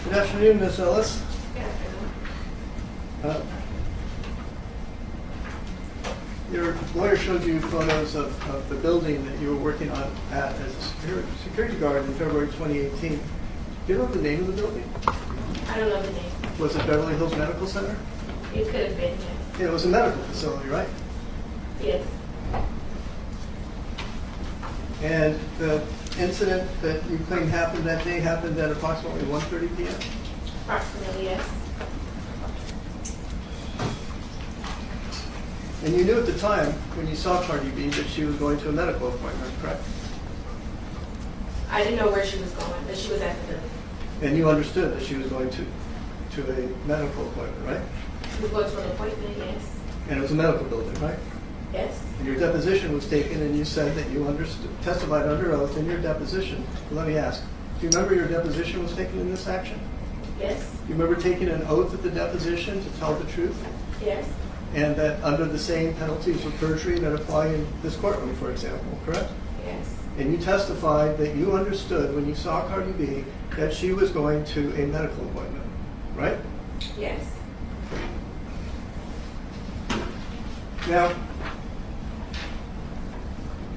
Good afternoon, Ms. Ellis. Good afternoon. Your lawyer showed you photos of the building that you were working on at as a security guard in February 2018. Do you know the name of the building? I don't know the name. Was it Beverly Hills Medical Center? It could have been, yes. Yeah, it was a medical facility, right? Yes. And the incident that you claim happened that day happened at approximately 1:30 p.m.? Approximately, yes. And you knew at the time, when you saw Cardi B, that she was going to a medical appointment, correct? I didn't know where she was going, but she was at the building. And you understood that she was going to a medical appointment, right? She was going to an appointment, yes. And it was a medical building, right? Yes. And your deposition was taken, and you said that you testified under oath in your deposition. Let me ask, do you remember your deposition was taken in this action? Yes. Do you remember taking an oath at the deposition to tell the truth? Yes. And that under the same penalties of perjury that apply in this courtroom, for example, correct? Yes. And you testified that you understood when you saw Cardi B that she was going to a medical appointment, right? Yes. Now,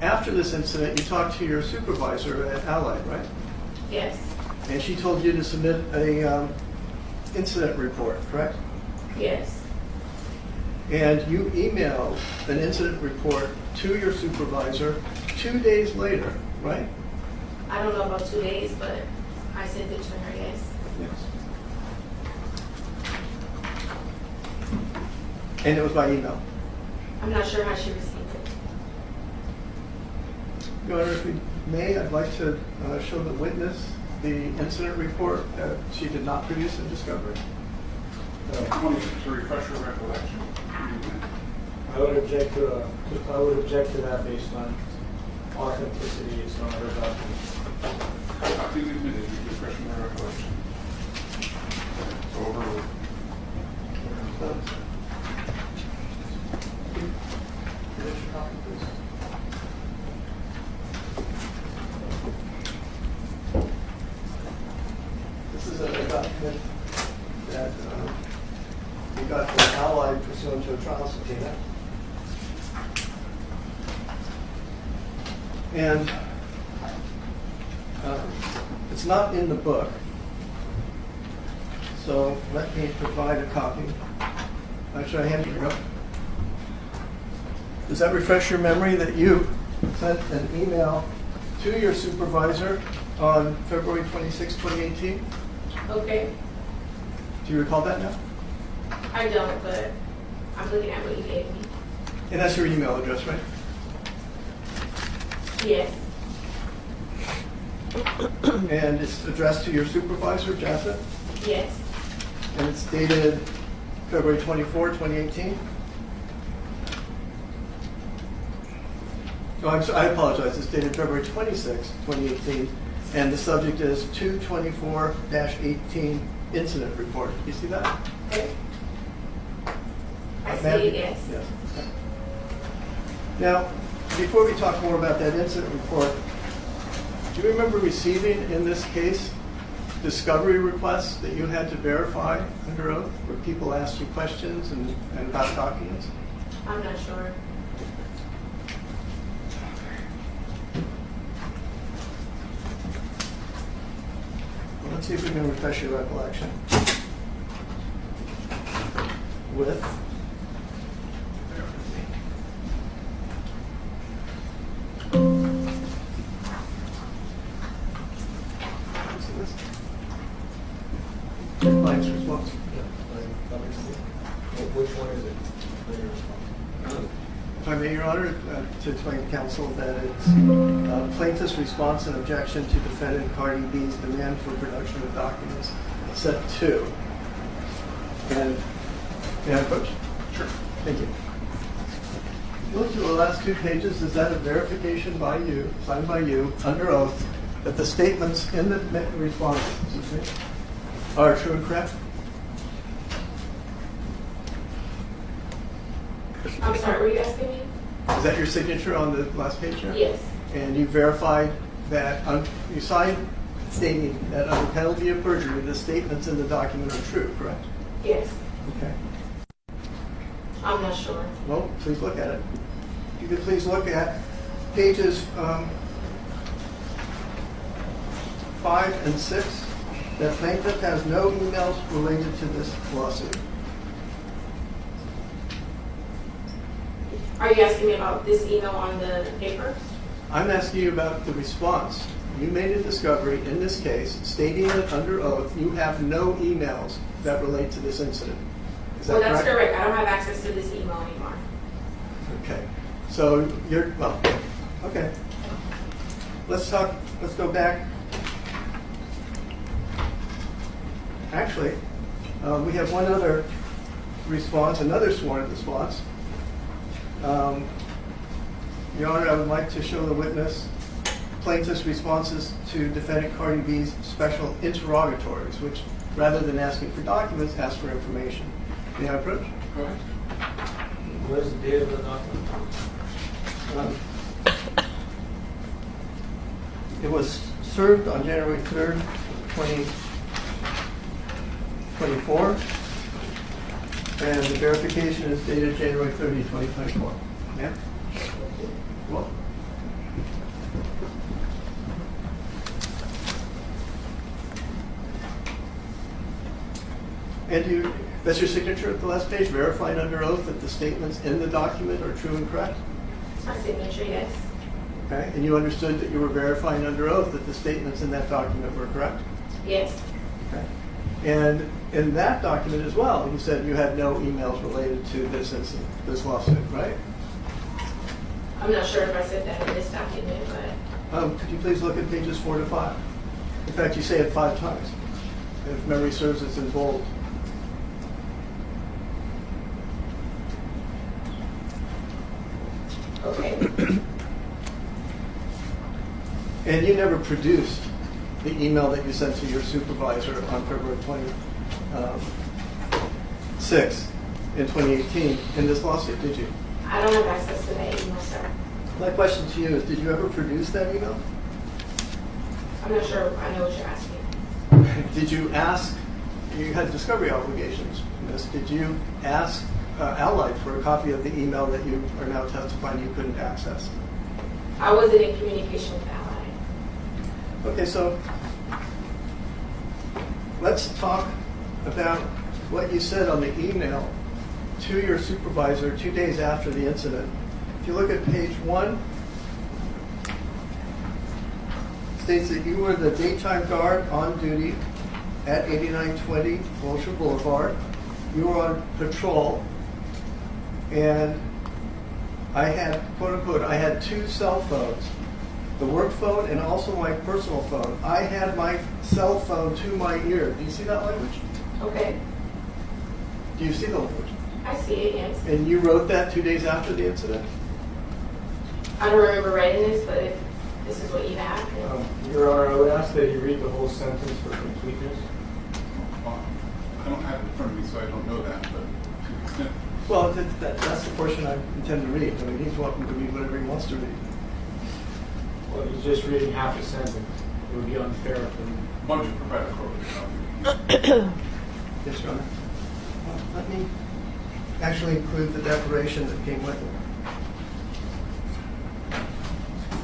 after this incident, you talked to your supervisor at Allied, right? Yes. And she told you to submit a incident report, correct? Yes. And you emailed an incident report to your supervisor 2 days later, right? I don't know about 2 days, but I sent it to her, yes. Yes. And it was by email. I'm not sure how she received it. Your Honor, if we may, I'd like to show the witness the incident report that she did not produce in discovery. To refresh your recollection. I would object to that based on authenticity. It's not her document. Copy of the minutes, refresh my recollection. Over. This is a document that we got from Allied pursuant to a trial subpoena. And it's not in the book. So let me provide a copy. Actually, I hand it up. Does that refresh your memory that you sent an email to your supervisor on February 26, 2018? Okay. Do you recall that now? I don't, but I'm looking at what you gave me. And that's your email address, right? Yes. And it's addressed to your supervisor, Jaffa? Yes. And it's dated February 24, 2018? Oh, I apologize. It's dated February 26, 2018. And the subject is 224-18 incident report. You see that? Okay. I see Ma'am? it, yes. Yes. Now, before we talk more about that incident report, do you remember receiving in this case discovery requests that you had to verify under oath, where people asked you questions and about documents? I'm not sure. Well, let's see if we can refresh your recollection. With client's response. Which one is it? If I may, Your Honor, to explain to counsel that it's plaintiff's response and objection to defendant Cardi B's demand for production of documents, set 2. And may I approach? Sure. Thank you. Look to the last 2 pages. Is that a verification by you, signed by you, under oath, that the statements in the response are true and correct? I'm sorry, were you asking me? Is that your signature on the last page here? Yes. And you verified that you signed stating that under penalty of perjury, the statements in the document are true, correct? Yes. Okay. I'm not sure. Well, please look at it. If you could please look at pages 5 and 6. The plaintiff has no emails related to this lawsuit. Are you asking me about this email on the paper? I'm asking you about the response. You made a discovery in this case stating that under oath you have no emails that relate to this incident. Is that Well, that's correct? correct. I don't have access to this email anymore. Okay. So you're, well, okay. Let's go back. Actually, we have one other response, another sworn response. Your Honor, I would like to show the witness plaintiff's responses to defendant Cardi B's special interrogatories, which, rather than asking for documents, ask for information. May I approach? Go ahead. Where's the date of the document? It was served on January 3rd, 2024, and the verification is dated January 30, 2024. Yeah? Well. And that's your signature at the last page, verifying under oath that the statements in the document are true and correct? My signature, yes. Okay, and you understood that you were verifying under oath that the statements in that document were correct? Yes. Okay. And in that document as well, you said you had no emails related to this incident, this lawsuit, right? I'm not sure if I said that in this document, but Could you please look at pages 4 to 5? In fact, you say it 5 times. If memory serves, it's in bold. okay. And you never produced the email that you sent to your supervisor on February 26th in 2018 in this lawsuit, did you? I don't have access to that email, sir. My question to you is, did you ever produce that email? I'm not sure I know what you're asking. Did you ask, you had discovery obligations in this, did you ask Allied for a copy of the email that you are now testifying you couldn't access? I wasn't in communication with Ally. Okay, so let's talk about what you said on the email to your supervisor 2 days after the incident. If you look at page 1, it states that you were the daytime guard on duty at 8920 Wilshire Boulevard. You were on patrol, and I had, quote unquote, I had 2 cell phones, the work phone and also my personal phone. I had my cell phone to my ear. Do you see that language? Okay. Do you see the language? I see it, yes. And you wrote that 2 days after the incident? I don't remember writing this, but if this is what you have. Your Honor, I would ask that you read the whole sentence for completeness. I don't have it in front of me, so I don't know that, but to the extent. Well, that's the portion I intend to read. I mean, he's welcome to read whatever he wants to read. Well, he's just reading half a sentence. It would be unfair for him. Why don't you provide a copy? Yes, Your Honor. Let me actually include the declaration that came with it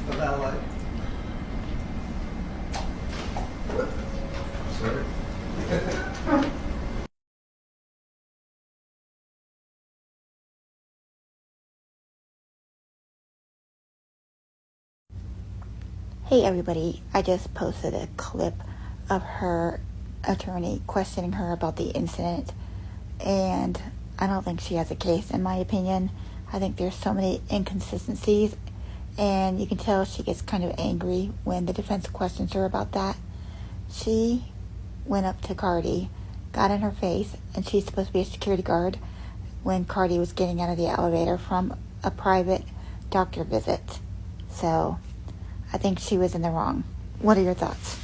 of Allied. Sorry. Hey everybody, I just posted a clip of her attorney questioning her about the incident, and I don't think she has a case in my opinion. I think there's so many inconsistencies, and you can tell she gets kind of angry when the defense questions her about that. She went up to Cardi, got in her face, and she's supposed to be a security guard when Cardi was getting out of the elevator from a private doctor visit. So I think she was in the wrong. What are your thoughts?